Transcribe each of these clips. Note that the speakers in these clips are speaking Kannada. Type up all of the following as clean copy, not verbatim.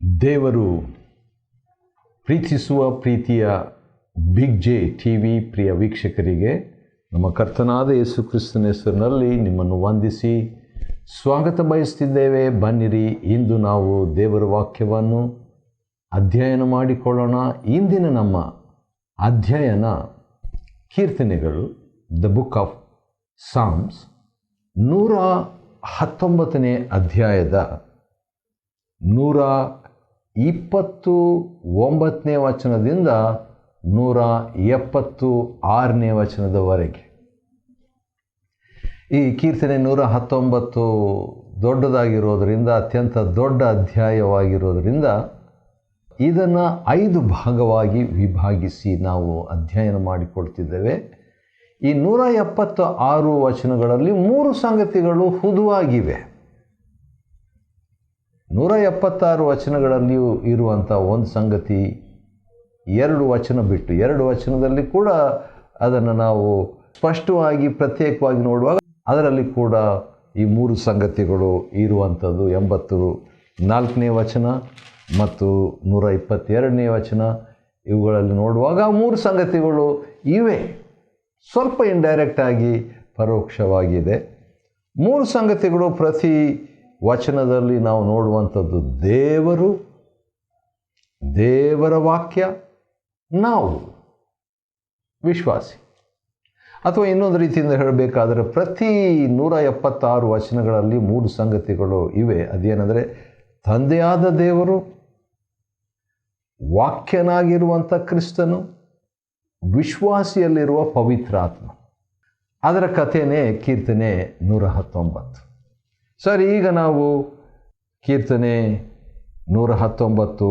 ದೇವರು ಪ್ರೀತಿಸುವ ಪ್ರೀತಿಯ ಬಿಗ್ ಜೆ ಟಿ ವಿ ಪ್ರಿಯ ವೀಕ್ಷಕರಿಗೆ ನಮ್ಮ ಕರ್ತನಾದ ಯೇಸು ಕ್ರಿಸ್ತನ ಹೆಸರಿನಲ್ಲಿ ನಿಮ್ಮನ್ನು ವಂದಿಸಿ ಸ್ವಾಗತ ಬಯಸ್ತಿದ್ದೇವೆ. ಬನ್ನಿರಿ, ಇಂದು ನಾವು ದೇವರ ವಾಕ್ಯವನ್ನು ಅಧ್ಯಯನ ಮಾಡಿಕೊಳ್ಳೋಣ. ಇಂದಿನ ನಮ್ಮ ಅಧ್ಯಯನ ಕೀರ್ತನೆಗಳು, ದ ಬುಕ್ ಆಫ್ ಸಾಮ್ಸ್, 119ನೇ ಅಧ್ಯಾಯದ 129ನೇ ವಚನದಿಂದ 176ನೇ ವಚನದವರೆಗೆ. ಈ ಕೀರ್ತನೆ 119 ದೊಡ್ಡದಾಗಿರೋದರಿಂದ, ಅತ್ಯಂತ ದೊಡ್ಡ ಅಧ್ಯಾಯವಾಗಿರೋದರಿಂದ ಇದನ್ನು 5 ಭಾಗವಾಗಿ ವಿಭಾಗಿಸಿ ನಾವು ಅಧ್ಯಯನ ಮಾಡಿಕೊಳ್ತಿದ್ದೇವೆ. ಈ 176 ವಚನಗಳಲ್ಲಿ 3 ಸಂಗತಿಗಳು ಹುದುವಾಗಿವೆ. 176 ವಚನಗಳಲ್ಲಿಯೂ ಇರುವಂಥ ಒಂದು ಸಂಗತಿ 2 ವಚನ ಬಿಟ್ಟು 2 ವಚನದಲ್ಲಿ ಕೂಡ ಅದನ್ನು ನಾವು ಸ್ಪಷ್ಟವಾಗಿ ಪ್ರತ್ಯೇಕವಾಗಿ ನೋಡುವಾಗ ಅದರಲ್ಲಿ ಕೂಡ ಈ 3 ಸಂಗತಿಗಳು ಇರುವಂಥದ್ದು. 84ನೇ ವಚನ ಮತ್ತು 122ನೇ ವಚನ ಇವುಗಳಲ್ಲಿ ನೋಡುವಾಗ 3 ಸಂಗತಿಗಳು ಇವೆ. ಸ್ವಲ್ಪ ಇಂಡೈರೆಕ್ಟ್ ಆಗಿ ಪರೋಕ್ಷವಾಗಿದೆ. 3 ಸಂಗತಿಗಳು ಪ್ರತಿ ವಚನದಲ್ಲಿ ನಾವು ನೋಡುವಂಥದ್ದು ದೇವರ ವಾಕ್ಯ, ನಾವು ವಿಶ್ವಾಸಿ. ಅಥವಾ ಇನ್ನೊಂದು ರೀತಿಯಿಂದ ಹೇಳಬೇಕಾದರೆ ಪ್ರತಿ 176 ವಚನಗಳಲ್ಲಿ 3 ಸಂಗತಿಗಳು ಇವೆ. ಅದೇನೆಂದರೆ ತಂದೆಯಾದ ದೇವರು, ವಾಕ್ಯನಾಗಿರುವಂಥ ಕ್ರಿಸ್ತನು, ವಿಶ್ವಾಸಿಯಲ್ಲಿರುವ ಪವಿತ್ರಾತ್ಮ. ಅದರ ಕಥೆಯೇ ಕೀರ್ತನೆ 119. ಸರಿ, ಈಗ ನಾವು ಕೀರ್ತನೆ 119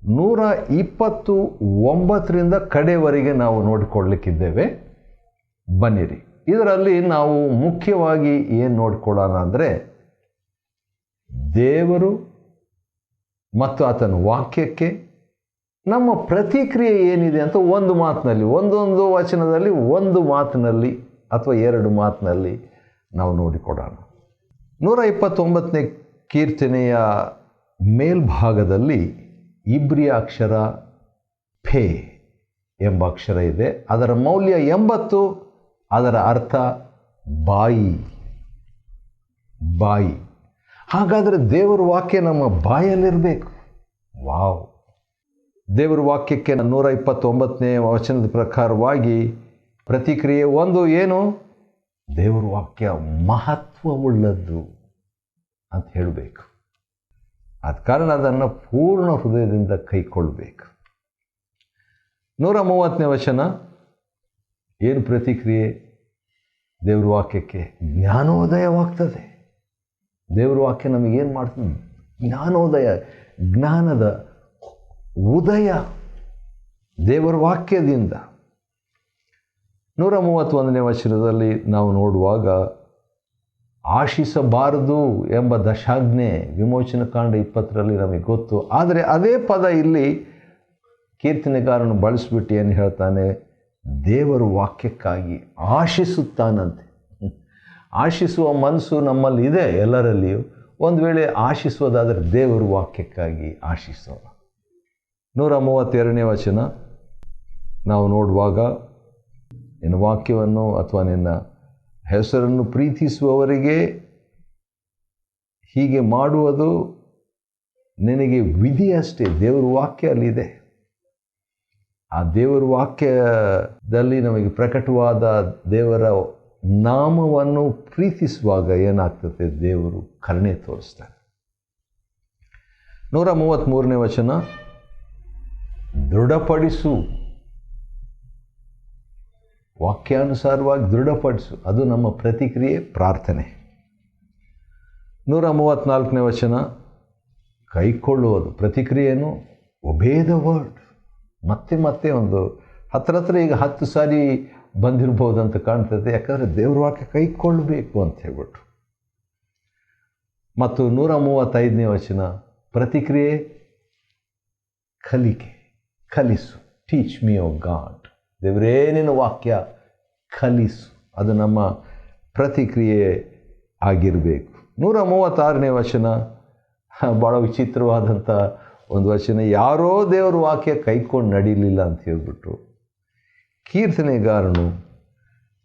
129ರಿಂದ ಕಡೆಯವರೆಗೆ ನಾವು ನೋಡಿಕೊಳ್ಳಲಿಕ್ಕಿದ್ದೇವೆ. ಬನ್ನಿರಿ, ಇದರಲ್ಲಿ ನಾವು ಮುಖ್ಯವಾಗಿ ಏನು ನೋಡಿಕೊಳ್ಳೋಣ ಅಂದರೆ ದೇವರು ಮತ್ತು ಆತನ ವಾಕ್ಯಕ್ಕೆ ನಮ್ಮ ಪ್ರತಿಕ್ರಿಯೆ ಏನಿದೆ ಅಂತ ಒಂದು ಮಾತಿನಲ್ಲಿ, ಒಂದೊಂದು ವಚನದಲ್ಲಿ ಒಂದು ಮಾತಿನಲ್ಲಿ ಅಥವಾ 2 ಮಾತಿನಲ್ಲಿ ನಾವು ನೋಡಿಕೊಡೋಣ. 129ನೇ ಕೀರ್ತನೆಯ ಮೇಲ್ಭಾಗದಲ್ಲಿ ಇಬ್ರಿಯ ಅಕ್ಷರ ಫೇ ಎಂಬ ಅಕ್ಷರ ಇದೆ. ಅದರ ಮೌಲ್ಯ 80. ಅದರ ಅರ್ಥ ಬಾಯಿ. ಹಾಗಾದರೆ ದೇವರ ವಾಕ್ಯ ನಮ್ಮ ಬಾಯಲ್ಲಿರಬೇಕು. ವಾವ್! ದೇವರ ವಾಕ್ಯಕ್ಕೆ 129ನೇ ವಚನದ ಪ್ರಕಾರವಾಗಿ ಪ್ರತಿಕ್ರಿಯೆ 1 ಏನು? ದೇವರ ವಾಕ್ಯ ಮಹತ್ವವುಳ್ಳದ್ದು ಅಂತ ಹೇಳಬೇಕು. ಆದ ಕಾರಣ ಅದನ್ನು ಪೂರ್ಣ ಹೃದಯದಿಂದ ಕೈಗೊಳ್ಳಬೇಕು. 130ನೇ ವಚನ ಏನು ಪ್ರತಿಕ್ರಿಯೆ? ದೇವರ ವಾಕ್ಯಕ್ಕೆ ಜ್ಞಾನೋದಯವಾಗ್ತದೆ. ದೇವರ ವಾಕ್ಯ ನಮಗೇನು ಮಾಡ್ತದೆ? ಜ್ಞಾನೋದಯ, ಜ್ಞಾನದ ಉದಯ ದೇವರ ವಾಕ್ಯದಿಂದ. 131ನೇ ವಚನದಲ್ಲಿ ನಾವು ನೋಡುವಾಗ ಆಶಿಸಬಾರದು ಎಂಬ ದಶಾಜ್ಞೆ ವಿಮೋಚನಕಾಂಡ 20ರಲ್ಲಿ ನಮಗೆ ಗೊತ್ತು. ಆದರೆ ಅದೇ ಪದ ಇಲ್ಲಿ ಕೀರ್ತನೆಗಾರನು ಬಳಸಿಬಿಟ್ಟು ಏನು ಹೇಳ್ತಾನೆ? ದೇವರ ವಾಕ್ಯಕ್ಕಾಗಿ ಆಶಿಸುತ್ತಾನಂತೆ. ಆಶಿಸುವ ಮನಸ್ಸು ನಮ್ಮಲ್ಲಿ ಇದೆ, ಎಲ್ಲರಲ್ಲಿಯೂ. ಒಂದು ವೇಳೆ ಆಶಿಸುವುದಾದರೆ ದೇವರ ವಾಕ್ಯಕ್ಕಾಗಿ ಆಶಿಸೋಣ. 132ನೇ ವಚನ ನಾವು ನೋಡುವಾಗ, ನಿನ್ನ ವಾಕ್ಯವನ್ನು ಅಥವಾ ನಿನ್ನ ಹೆಸರನ್ನು ಪ್ರೀತಿಸುವವರಿಗೆ ಹೀಗೆ ಮಾಡುವುದು ನಿನಗೆ ವಿಧಿಯಷ್ಟೇ. ದೇವರ ವಾಕ್ಯ ಅಲ್ಲಿದೆ. ಆ ದೇವರ ವಾಕ್ಯದಲ್ಲಿ ನಮಗೆ ಪ್ರಕಟವಾದ ದೇವರ ನಾಮವನ್ನು ಪ್ರೀತಿಸುವಾಗ ಏನಾಗ್ತದೆ? ದೇವರು ಕರುಣೆ ತೋರಿಸ್ತಾರೆ. 133ನೇ ವಚನ, ದೃಢಪಡಿಸು, ವಾಕ್ಯಾನುಸಾರವಾಗಿ ದೃಢಪಡಿಸು. ಅದು ನಮ್ಮ ಪ್ರತಿಕ್ರಿಯೆ, ಪ್ರಾರ್ಥನೆ. 134ನೇ ವಚನ, ಕೈಕೊಳ್ಳುವುದು. ಪ್ರತಿಕ್ರಿಯೆಯನ್ನು ಒಬೇ ದ ವರ್ಡ್. ಮತ್ತೆ ಒಂದು ಹತ್ರ ಈಗ 10 ಸಾರಿ ಬಂದಿರ್ಬೋದು ಅಂತ ಕಾಣ್ತದೆ. ಯಾಕಂದರೆ ದೇವ್ರ ವಾಕ್ಯ ಕೈಗೊಳ್ಳಬೇಕು ಅಂತ ಹೇಳ್ಬಿಟ್ಟು. ಮತ್ತು 135ನೇ ವಚನ ಪ್ರತಿಕ್ರಿಯೆ, ಕಲಿಸು. ಟೀಚ್ ಮೀ ಓ ಗಾಡ್. ದೇವರೇ, ನಿನ್ನ ವಾಕ್ಯ ಕಲಿಸು. ಅದು ನಮ್ಮ ಪ್ರತಿಕ್ರಿಯೆ ಆಗಿರಬೇಕು. 136ನೇ ವಚನ ಭಾಳ ವಿಚಿತ್ರವಾದಂಥ ಒಂದು ವಚನ, ಯಾರೋ ದೇವರ ವಾಕ್ಯ ಕೈಕೊಂಡು ನಡೀಲಿಲ್ಲ ಅಂತ ಹೇಳ್ಬಿಟ್ಟು ಕೀರ್ತನೆಗಾರನು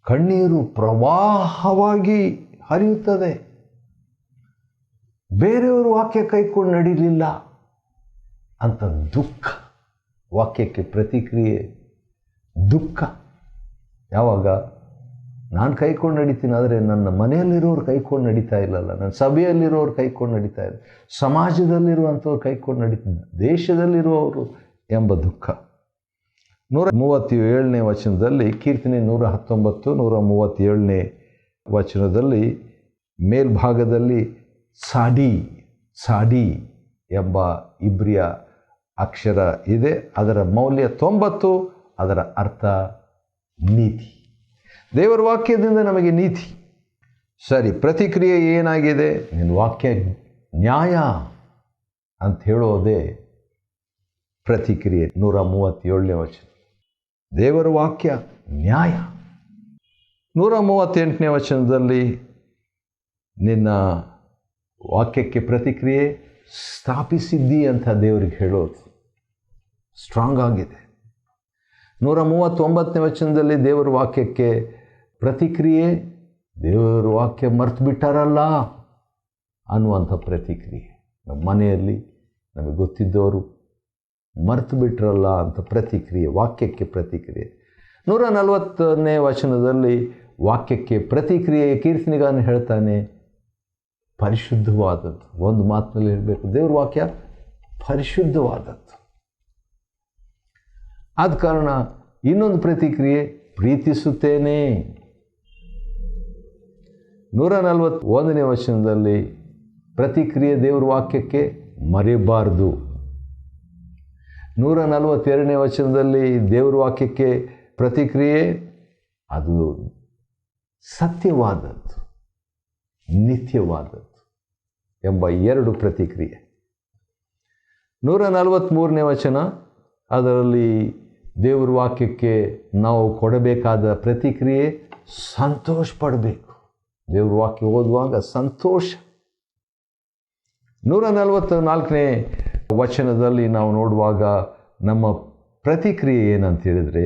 ಕಣ್ಣೀರು ಪ್ರವಾಹವಾಗಿ ಹರಿಯುತ್ತದೆ. ಬೇರೆಯವರು ವಾಕ್ಯ ಕೈಕೊಂಡು ನಡೀಲಿಲ್ಲ ಅಂತ ದುಃಖ, ವಾಕ್ಯಕ್ಕೆ ಪ್ರತಿಕ್ರಿಯೆ ದುಃಖ. ಯಾವಾಗ ನಾನು ಕೈಕೊಂಡು ನಡೀತೀನಿ, ಆದರೆ ನನ್ನ ಮನೆಯಲ್ಲಿರೋರು ಕೈಕೊಂಡು ನಡೀತಾ ಇಲ್ಲಲ್ಲ, ನನ್ನ ಸಭೆಯಲ್ಲಿರೋರು ಕೈಕೊಂಡು ನಡೀತಾ ಇಲ್ಲ, ಸಮಾಜದಲ್ಲಿರುವಂಥವ್ರು ಕೈಕೊಂಡು ನಡೀತಿದ್ದ, ದೇಶದಲ್ಲಿರುವವರು ಎಂಬ ದುಃಖ. 137ನೇ ವಚನದಲ್ಲಿ, ಕೀರ್ತನೆ 119, 137ನೇ ವಚನದಲ್ಲಿ ಮೇಲ್ಭಾಗದಲ್ಲಿ ಸಾಡಿ ಎಂಬ ಇಬ್ರಿಯ ಅಕ್ಷರ ಇದೆ. ಅದರ ಮೌಲ್ಯ 90, ಅದರ ಅರ್ಥ ನೀತಿ. ದೇವರ ವಾಕ್ಯದಿಂದ ನಮಗೆ ನೀತಿ. ಸರಿ, ಪ್ರತಿಕ್ರಿಯೆ ಏನಾಗಿದೆ? ನಿನ್ನ ವಾಕ್ಯ ನ್ಯಾಯ ಅಂತ ಹೇಳೋದೇ ಪ್ರತಿಕ್ರಿಯೆ. 137ನೇ ವಚನ, ದೇವರ ವಾಕ್ಯ ನ್ಯಾಯ. 138ನೇ ವಚನದಲ್ಲಿ ನಿನ್ನ ವಾಕ್ಯಕ್ಕೆ ಪ್ರತಿಕ್ರಿಯೆ ಸ್ಥಾಪಿಸಿದ್ದಿ ಅಂತ ದೇವರಿಗೆ ಹೇಳೋದು ಸ್ಟ್ರಾಂಗ್ ಆಗಿದೆ. 139ನೇ ವಚನದಲ್ಲಿ ದೇವರ ವಾಕ್ಯಕ್ಕೆ ಪ್ರತಿಕ್ರಿಯೆ, ದೇವರ ವಾಕ್ಯ ಮರ್ತು ಬಿಟ್ಟಾರಲ್ಲ ಅನ್ನುವಂಥ ಪ್ರತಿಕ್ರಿಯೆ. ನಮ್ಮ ಮನೆಯಲ್ಲಿ ನಮಗೆ ಗೊತ್ತಿದ್ದವರು ಮರ್ತು ಬಿಟ್ರಲ್ಲ ಅಂತ ಪ್ರತಿಕ್ರಿಯೆ, ವಾಕ್ಯಕ್ಕೆ ಪ್ರತಿಕ್ರಿಯೆ. 140ನೇ ವಚನದಲ್ಲಿ ವಾಕ್ಯಕ್ಕೆ ಪ್ರತಿಕ್ರಿಯೆ ಕೀರ್ತನೆಗಾರನು ಹೇಳ್ತಾನೆ, ಪರಿಶುದ್ಧವಾದದ್ದು. ಒಂದು ಮಾತಿನಲ್ಲಿ ಹೇಳಬೇಕು, ದೇವ್ರ ವಾಕ್ಯ ಪರಿಶುದ್ಧವಾದದ್ದು. ಆದ ಕಾರಣ ಇನ್ನೊಂದು ಪ್ರತಿಕ್ರಿಯೆ, ಪ್ರೀತಿಸುತ್ತೇನೆ. 141ನೇ ವಚನದಲ್ಲಿ ಪ್ರತಿಕ್ರಿಯೆ ದೇವ್ರ ವಾಕ್ಯಕ್ಕೆ ಮರೆಯಬಾರ್ದು. 142ನೇ ವಚನದಲ್ಲಿ ದೇವ್ರ ವಾಕ್ಯಕ್ಕೆ ಪ್ರತಿಕ್ರಿಯೆ, ಅದು ಸತ್ಯವಾದದ್ದು, ನಿತ್ಯವಾದದ್ದು ಎಂಬ ಎರಡು ಪ್ರತಿಕ್ರಿಯೆ. 143ನೇ ವಚನ, ಅದರಲ್ಲಿ ದೇವ್ರ ವಾಕ್ಯಕ್ಕೆ ನಾವು ಕೊಡಬೇಕಾದ ಪ್ರತಿಕ್ರಿಯೆ ಸಂತೋಷ ಪಡಬೇಕು. ದೇವ್ರ ವಾಕ್ಯ ಓದುವಾಗ ಸಂತೋಷ. 144ನೇ ವಚನದಲ್ಲಿ ನಾವು ನೋಡುವಾಗ ನಮ್ಮ ಪ್ರತಿಕ್ರಿಯೆ ಏನಂತ ಹೇಳಿದರೆ,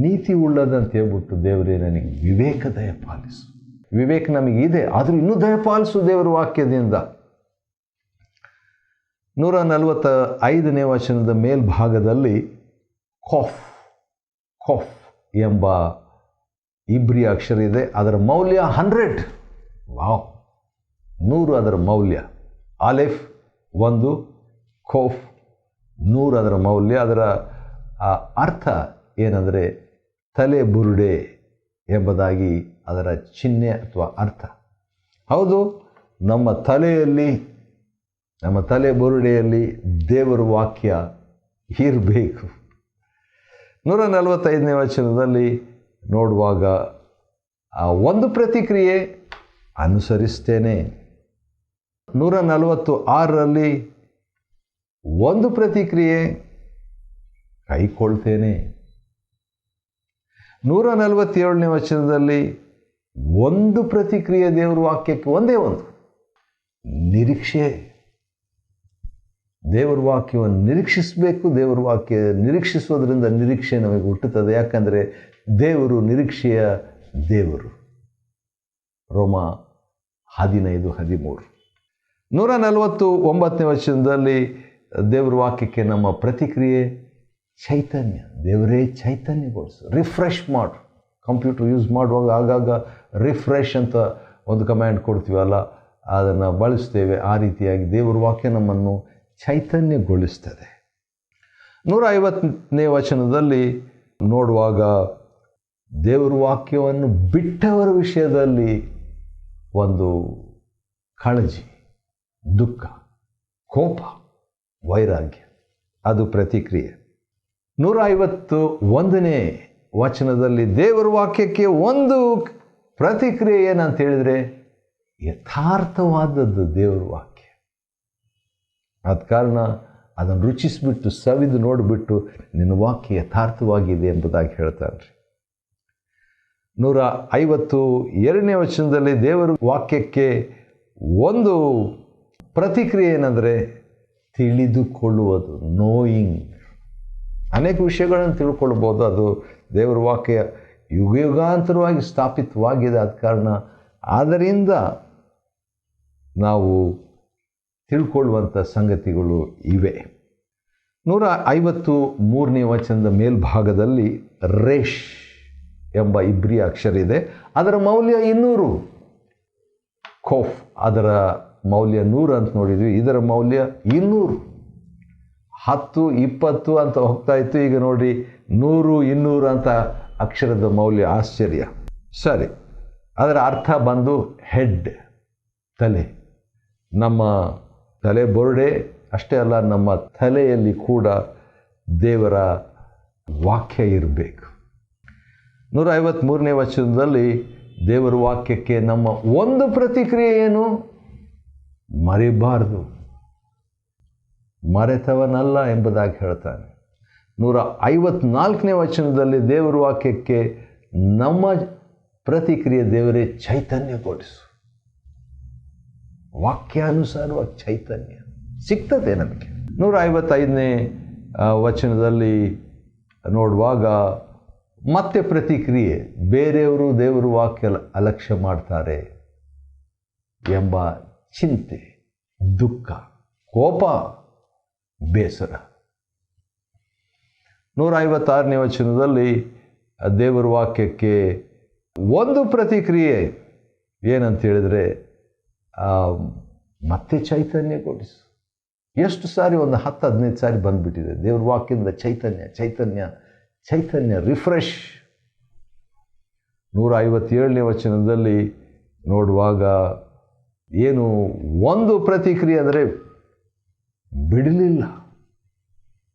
ನೀತಿ ಉಳ್ಳದಂತ ಹೇಳ್ಬಿಟ್ಟು, ದೇವರೇ ನನಗೆ ವಿವೇಕ ದಯಪಾಲಿಸು. ವಿವೇಕ ನಮಗಿದೆ, ಆದರೂ ಇನ್ನೂ ದಯಪಾಲಿಸು ದೇವರ ವಾಕ್ಯದಿಂದ. 145ನೇ ವಚನದ ಮೇಲ್ಭಾಗದಲ್ಲಿ ಖಾಫ್ ಎಂಬ ಇಬ್ರಿಯ ಅಕ್ಷರ ಇದೆ. ಅದರ ಮೌಲ್ಯ 100. ವಾವ್, 100 ಅದರ ಮೌಲ್ಯ. ಆಲೆಫ್ 1, ಖಾಫ್ 100 ಅದರ ಮೌಲ್ಯ. ಅದರ ಅರ್ಥ ಏನಂದರೆ ತಲೆ ಬುರುಡೆ ಎಂಬುದಾಗಿ ಅದರ ಚಿಹ್ನೆ ಅಥವಾ ಅರ್ಥ. ಹೌದು, ನಮ್ಮ ತಲೆ ಬುರುಡೆಯಲ್ಲಿ ದೇವರ ವಾಕ್ಯ ಇರಬೇಕು. 145ನೇ ವಚನದಲ್ಲಿ ನೋಡುವಾಗ ಒಂದು ಪ್ರತಿಕ್ರಿಯೆ ಅನುಸರಿಸ್ತೇನೆ. 146ರಲ್ಲಿ ಒಂದು ಪ್ರತಿಕ್ರಿಯೆ ಕೈಕೊಳ್ತೇನೆ. 147ನೇ ವಚನದಲ್ಲಿ ಒಂದು ಪ್ರತಿಕ್ರಿಯೆ ದೇವರ ವಾಕ್ಯಕ್ಕೆ ಒಂದೇ ಒಂದು, ನಿರೀಕ್ಷೆ. ದೇವರ ವಾಕ್ಯವನ್ನು ನಿರೀಕ್ಷಿಸಬೇಕು. ದೇವರ ವಾಕ್ಯ ನಿರೀಕ್ಷಿಸೋದ್ರಿಂದ ನಿರೀಕ್ಷೆ ನಮಗೆ ಹುಟ್ಟುತ್ತದೆ. ಯಾಕಂದರೆ ದೇವರು ನಿರೀಕ್ಷೆಯ ದೇವರು. ರೋಮ 15:13. 149ನೇ ವಚನದಲ್ಲಿ ದೇವರ ವಾಕ್ಯಕ್ಕೆ ನಮ್ಮ ಪ್ರತಿಕ್ರಿಯೆ ಚೈತನ್ಯ. ದೇವರೇ ಚೈತನ್ಯಗೊಳಿಸು, ರಿಫ್ರೆಶ್ ಮಾಡು. ಕಂಪ್ಯೂಟರ್ ಯೂಸ್ ಮಾಡುವಾಗ ಆಗಾಗ ರಿಫ್ರೆಶ್ ಅಂತ ಒಂದು ಕಮ್ಯಾಂಡ್ ಕೊಡ್ತೀವಲ್ಲ, ಅದನ್ನು ಬಳಸ್ತೇವೆ. ಆ ರೀತಿಯಾಗಿ ದೇವರ ವಾಕ್ಯ ನಮ್ಮನ್ನು ಚೈತನ್ಯಗೊಳಿಸ್ತದೆ. 150ನೇ ವಚನದಲ್ಲಿ ನೋಡುವಾಗ ದೇವರ ವಾಕ್ಯವನ್ನು ಬಿಟ್ಟವರ ವಿಷಯದಲ್ಲಿ ಒಂದು ಕಾಳಜಿ, ದುಃಖ, ಕೋಪ, ವೈರಾಗ್ಯ, ಅದು ಪ್ರತಿಕ್ರಿಯೆ. 151ನೇ ವಚನದಲ್ಲಿ ದೇವರ ವಾಕ್ಯಕ್ಕೆ ಒಂದು ಪ್ರತಿಕ್ರಿಯೆ ಏನಂತ ಹೇಳಿದರೆ ಯಥಾರ್ಥವಾದದ್ದು ದೇವರ ವಾಕ್ಯ. ಆದ ಕಾರಣ ಅದನ್ನು ರುಚಿಸಿಬಿಟ್ಟು ಸವಿದು ನೋಡಿಬಿಟ್ಟು ನಿನ್ನ ವಾಕ್ಯ ಯಥಾರ್ಥವಾಗಿದೆ ಎಂಬುದಾಗಿ ಹೇಳ್ತಾನೆ. 152ನೇ ವಚನದಲ್ಲಿ ದೇವರ ವಾಕ್ಯಕ್ಕೆ ಒಂದು ಪ್ರತಿಕ್ರಿಯೆ ಏನಂದರೆ ತಿಳಿದುಕೊಳ್ಳುವುದು, ನೋಯಿಂಗ್. ಅನೇಕ ವಿಷಯಗಳನ್ನು ತಿಳ್ಕೊಳ್ಬೋದು. ಅದು ದೇವರ ವಾಕ್ಯ ಯುಗಾಂತರವಾಗಿ ಸ್ಥಾಪಿತವಾಗಿದೆ. ಆದ ಕಾರಣ ಆದ್ದರಿಂದ ನಾವು ತಿಳ್ಕೊಳ್ಳುವಂಥ ಸಂಗತಿಗಳು ಇವೆ. 153ನೇ ವಚನದ ಮೇಲ್ಭಾಗದಲ್ಲಿ ರೇಷ್ ಎಂಬ ಇಬ್ರಿಯ ಅಕ್ಷರ ಇದೆ. ಅದರ ಮೌಲ್ಯ 200. ಖೋಫ್ ಅದರ ಮೌಲ್ಯ 100 ಅಂತ ನೋಡಿದ್ವಿ. ಇದರ ಮೌಲ್ಯ 200. 10, 20 ಅಂತ ಹೋಗ್ತಾ ಇತ್ತು. ಈಗ ನೋಡಿ 100, 200 ಅಂತ ಅಕ್ಷರದ ಮೌಲ್ಯ. ಆಶ್ಚರ್ಯ. ಸರಿ, ಅದರ ಅರ್ಥ ಬಂದು ಹೆಡ್, ತಲೆ. ನಮ್ಮ ತಲೆ ಬೊರಡೆ ಅಷ್ಟೇ ಅಲ್ಲ, ನಮ್ಮ ತಲೆಯಲ್ಲಿ ಕೂಡ ದೇವರ ವಾಕ್ಯ ಇರಬೇಕು. 153ನೇ ವಚನದಲ್ಲಿ ದೇವರ ವಾಕ್ಯಕ್ಕೆ ನಮ್ಮ ಒಂದು ಪ್ರತಿಕ್ರಿಯೆ ಏನು? ಮರಿಬಾರ್ದು, ಮರೆತವನಲ್ಲ ಎಂಬುದಾಗಿ ಹೇಳ್ತಾನೆ. 154ನೇ ವಚನದಲ್ಲಿ ದೇವರ ವಾಕ್ಯಕ್ಕೆ ನಮ್ಮ ಪ್ರತಿಕ್ರಿಯೆ, ದೇವರೇ ಚೈತನ್ಯಗೊಳಿಸು. ವಾಕ್ಯಾನುಸಾರವಾಗಿ ಚೈತನ್ಯ ಸಿಗ್ತದೆ ನಮಗೆ. 155ನೇ ವಚನದಲ್ಲಿ ನೋಡುವಾಗ ಮತ್ತೆ ಪ್ರತಿಕ್ರಿಯೆ, ಬೇರೆಯವರು ದೇವರ ವಾಕ್ಯ ಅಲಕ್ಷ್ಯ ಮಾಡ್ತಾರೆ ಎಂಬ ಚಿಂತೆ, ದುಃಖ, ಕೋಪ, ಬೇಸರ. 156ನೇ ವಚನದಲ್ಲಿ ದೇವರ ವಾಕ್ಯಕ್ಕೆ ಒಂದು ಪ್ರತಿಕ್ರಿಯೆ ಏನಂತ ಹೇಳಿದರೆ, ಮತ್ತೆ ಚೈತನ್ಯಗೊಳಿಸು. ಎಷ್ಟು ಸಾರಿ? ಒಂದು 10-15 ಸಾರಿ ಬಂದುಬಿಟ್ಟಿದೆ ದೇವ್ರ ವಾಕ್ಯದಿಂದ ಚೈತನ್ಯ ಚೈತನ್ಯ ಚೈತನ್ಯ, ರಿಫ್ರೆಶ್. 157ನೇ ವಚನದಲ್ಲಿ ನೋಡುವಾಗ ಏನು ಒಂದು ಪ್ರತಿಕ್ರಿಯೆ ಅಂದರೆ, ಬಿಡಲಿಲ್ಲ,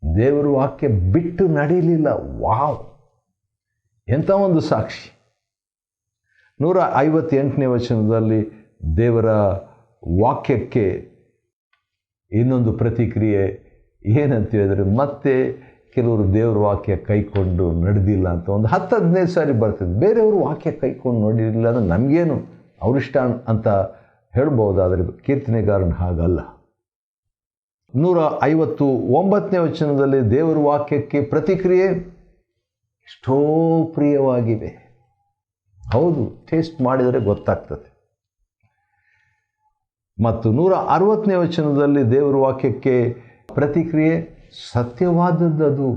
ದೇವರ ವಾಕ್ಯ ಬಿಟ್ಟು ನಡೆಯಲಿಲ್ಲ. ವಾವ್, ಎಂಥ ಒಂದು ಸಾಕ್ಷಿ. 158ನೇ ವಚನದಲ್ಲಿ ದೇವರ ವಾಕ್ಯಕ್ಕೆ ಇನ್ನೊಂದು ಪ್ರತಿಕ್ರಿಯೆ ಏನಂತ ಹೇಳಿದರೆ, ಮತ್ತೆ ಕೆಲವರು ದೇವರ ವಾಕ್ಯ ಕೈಕೊಂಡು ನಡೆದಿಲ್ಲ ಅಂತ ಒಂದು 10-15 ಸಾರಿ ಬರ್ತದೆ. ಬೇರೆಯವರು ವಾಕ್ಯ ಕೈಕೊಂಡು ನೋಡಿರಲಿಲ್ಲ ಅಂದರೆ ನಮಗೇನು ಅವರಿಷ್ಟ ಅಂತ ಹೇಳ್ಬೋದಾದರೆ ಕೀರ್ತನೆಗಾರನ ಹಾಗಲ್ಲ. 159ನೇ ವಚನದಲ್ಲಿ ದೇವರ ವಾಕ್ಯಕ್ಕೆ ಪ್ರತಿಕ್ರಿಯೆ ಎಷ್ಟೋ ಪ್ರಿಯವಾಗಿವೆ. ಹೌದು, ಟೇಸ್ಟ್ ಮಾಡಿದರೆ ಗೊತ್ತಾಗ್ತದೆ. ಮತ್ತು 160ನೇ ವಚನದಲ್ಲಿ ದೇವರ ವಾಕ್ಯಕ್ಕೆ ಪ್ರತಿಕ್ರಿಯೆ ಸತ್ಯವಾದದ್ದು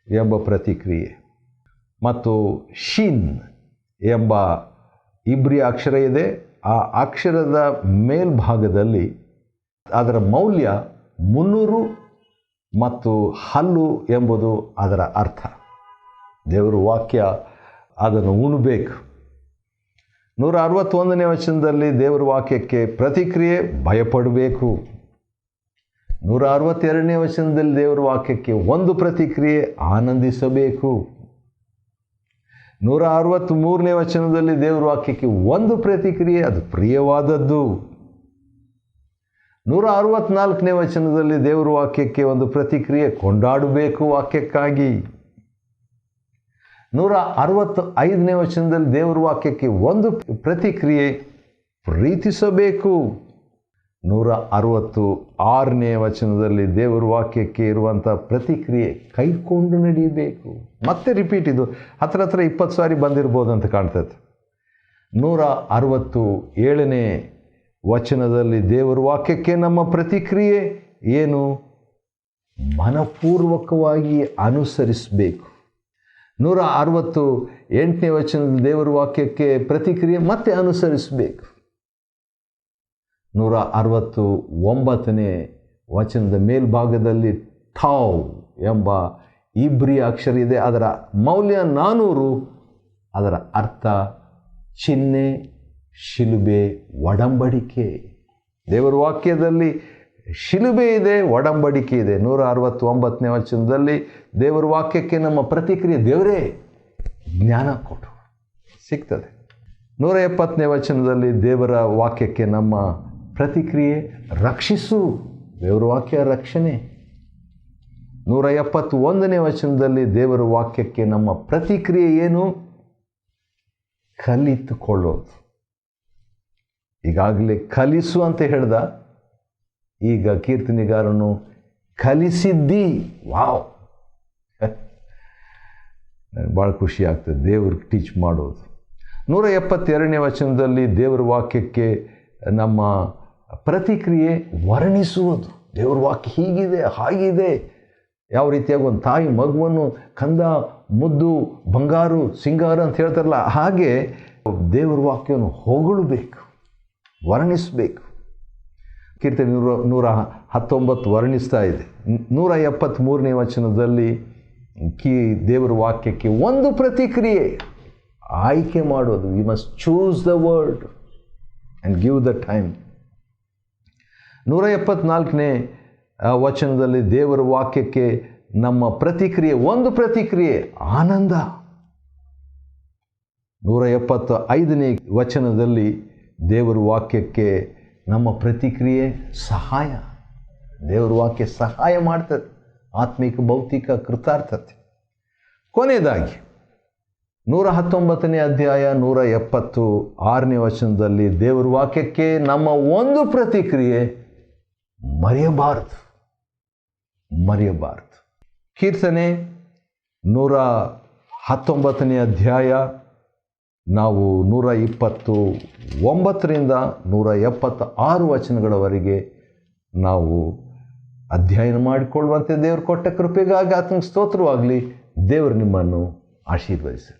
ಎಂಬ ಪ್ರತಿಕ್ರಿಯೆ. ಮತ್ತು ಶಿನ್ ಎಂಬ ಇಬ್ರಿಯ ಅಕ್ಷರ ಇದೆ. ಆ ಅಕ್ಷರದ ಮೇಲ್ಭಾಗದಲ್ಲಿ ಅದರ ಮೌಲ್ಯ 300 ಮತ್ತು ಹಲ್ಲು ಎಂಬುದು ಅದರ ಅರ್ಥ. ದೇವರ ವಾಕ್ಯ ಅದನ್ನು ಉಣಬೇಕು. 161ನೇ ವಚನದಲ್ಲಿ ದೇವರ ವಾಕ್ಯಕ್ಕೆ ಪ್ರತಿಕ್ರಿಯೆ ಭಯಪಡಬೇಕು. 162ನೇ ವಚನದಲ್ಲಿ ದೇವರ ವಾಕ್ಯಕ್ಕೆ ಒಂದು ಪ್ರತಿಕ್ರಿಯೆ ಆನಂದಿಸಬೇಕು. 163ನೇ ವಚನದಲ್ಲಿ ದೇವರ ವಾಕ್ಯಕ್ಕೆ ಒಂದು ಪ್ರತಿಕ್ರಿಯೆ ಅದು ಪ್ರಿಯವಾದದ್ದು. 164ನೇ ವಚನದಲ್ಲಿ ದೇವರ ವಾಕ್ಯಕ್ಕೆ ಒಂದು ಪ್ರತಿಕ್ರಿಯೆ ಕೊಂಡಾಡಬೇಕು ವಾಕ್ಯಕ್ಕಾಗಿ. 165ನೇ ವಚನದಲ್ಲಿ ದೇವರ ವಾಕ್ಯಕ್ಕೆ ಒಂದು ಪ್ರತಿಕ್ರಿಯೆ ಪ್ರೀತಿಸಬೇಕು. 166ನೇ ವಚನದಲ್ಲಿ ದೇವರ ವಾಕ್ಯಕ್ಕೆ ಇರುವಂಥ ಪ್ರತಿಕ್ರಿಯೆ ಕೈಕೊಂಡು ನಡೆಯಬೇಕು. ಮತ್ತೆ ರಿಪೀಟ್, ಇದು ಹತ್ರ 20 ಸಾರಿ ಬಂದಿರ್ಬೋದು ಅಂತ ಕಾಣ್ತದೆ. 167ನೇ ವಚನದಲ್ಲಿ ದೇವರ ವಾಕ್ಯಕ್ಕೆ ನಮ್ಮ ಪ್ರತಿಕ್ರಿಯೆ ಏನು? ಮನಪೂರ್ವಕವಾಗಿ ಅನುಸರಿಸಬೇಕು. 168ನೇ ವಚನದಲ್ಲಿ ದೇವರ ವಾಕ್ಯಕ್ಕೆ ಪ್ರತಿಕ್ರಿಯೆ ಮತ್ತೆ ಅನುಸರಿಸಬೇಕು. 169ನೇ ವಚನದ ಮೇಲ್ಭಾಗದಲ್ಲಿ ಥಾವ್ ಎಂಬ ಇಬ್ರಿಯ ಅಕ್ಷರ ಇದೆ. ಅದರ ಮೌಲ್ಯ 400. ಅದರ ಅರ್ಥ ಚಿಹ್ನೆ, ಶಿಲುಬೆ, ಒಡಂಬಡಿಕೆ. ದೇವರ ವಾಕ್ಯದಲ್ಲಿ ಶಿಲುಬೆ ಇದೆ, ಒಡಂಬಡಿಕೆ ಇದೆ. 169ನೇ ವಚನದಲ್ಲಿ ದೇವರ ವಾಕ್ಯಕ್ಕೆ ನಮ್ಮ ಪ್ರತಿಕ್ರಿಯೆ, ದೇವರೇ ಜ್ಞಾನ ಕೊಡು, ಸಿಗ್ತದೆ. 170ನೇ ವಚನದಲ್ಲಿ ದೇವರ ವಾಕ್ಯಕ್ಕೆ ನಮ್ಮ ಪ್ರತಿಕ್ರಿಯೆ ರಕ್ಷಿಸು. ದೇವರ ವಾಕ್ಯ ರಕ್ಷಣೆ. 171ನೇ ವಚನದಲ್ಲಿ ದೇವರ ವಾಕ್ಯಕ್ಕೆ ನಮ್ಮ ಪ್ರತಿಕ್ರಿಯೆ ಏನು? ಕಲಿತುಕೊಳ್ಳೋದು. ಈಗಾಗಲೇ ಕಲಿಸು ಅಂತ ಹೇಳ್ದ, ಈಗ ಕೀರ್ತನೆಗಾರನು ಕಲಿಸಿದ್ದಿ. ವಾವ್, ನನಗೆ ಭಾಳ ಖುಷಿ ಆಗ್ತದೆ ದೇವ್ರಿಗೆ ಟೀಚ್ ಮಾಡೋದು. 172ನೇ ವಚನದಲ್ಲಿ ದೇವರ ವಾಕ್ಯಕ್ಕೆ ನಮ್ಮ ಪ್ರತಿಕ್ರಿಯೆ ವರ್ಣಿಸುವುದು. ದೇವ್ರ ವಾಕ್ಯ ಹೀಗಿದೆ, ಹಾಗಿದೆ. ಯಾವ ರೀತಿಯಾಗಿ ಒಂದು ತಾಯಿ ಮಗುವನ್ನು ಕಂದ, ಮುದ್ದು, ಬಂಗಾರು, ಸಿಂಗಾರ ಅಂತ ಹೇಳ್ತಾರಲ್ಲ, ಹಾಗೆ ದೇವರ ವಾಕ್ಯವನ್ನು ಹೊಗಳಬೇಕು, ವರ್ಣಿಸಬೇಕು. ಕೀರ್ತನೆ 119 ವರ್ಣಿಸ್ತಾ ಇದೆ. 173ನೇ ವಚನದಲ್ಲಿ ದೇವರ ವಾಕ್ಯಕ್ಕೆ ಒಂದು ಪ್ರತಿಕ್ರಿಯೆ ಆಯ್ಕೆ ಮಾಡೋದು. We must choose the word and give the time. 174ನೇ ವಚನದಲ್ಲಿ ದೇವರ ವಾಕ್ಯಕ್ಕೆ ನಮ್ಮ ಪ್ರತಿಕ್ರಿಯೆ, ಒಂದು ಪ್ರತಿಕ್ರಿಯೆ ಆನಂದ. 175ನೇ ವಚನದಲ್ಲಿ ದೇವರ ವಾಕ್ಯಕ್ಕೆ ನಮ್ಮ ಪ್ರತಿಕ್ರಿಯೆ ಸಹಾಯ. ದೇವರ ವಾಕ್ಯ ಸಹಾಯ ಮಾಡ್ತದೆ, ಆತ್ಮಿಕ ಭೌತಿಕ ಕೃತಾರ್ಥತೆ. ಕೊನೆಯದಾಗಿ 119ನೇ ಅಧ್ಯಾಯ 176ನೇ ವಚನದಲ್ಲಿ ದೇವರ ವಾಕ್ಯಕ್ಕೆ ನಮ್ಮ ಒಂದು ಪ್ರತಿಕ್ರಿಯೆ ಮರೆಯಬಾರದು. ಕೀರ್ತನೆ 119ನೇ ಅಧ್ಯಾಯ ನಾವು 129ರಿಂದ 176 ವಚನಗಳವರೆಗೆ ನಾವು ಅಧ್ಯಯನ ಮಾಡಿಕೊಳ್ಳುವಂತೆ ದೇವರು ಕೊಟ್ಟ ಕೃಪೆಗಾಗಿ ಆತನಿಗೆ ಸ್ತೋತ್ರವಾಗಲಿ. ದೇವರು ನಿಮ್ಮನ್ನು ಆಶೀರ್ವದಿಸಲಿ.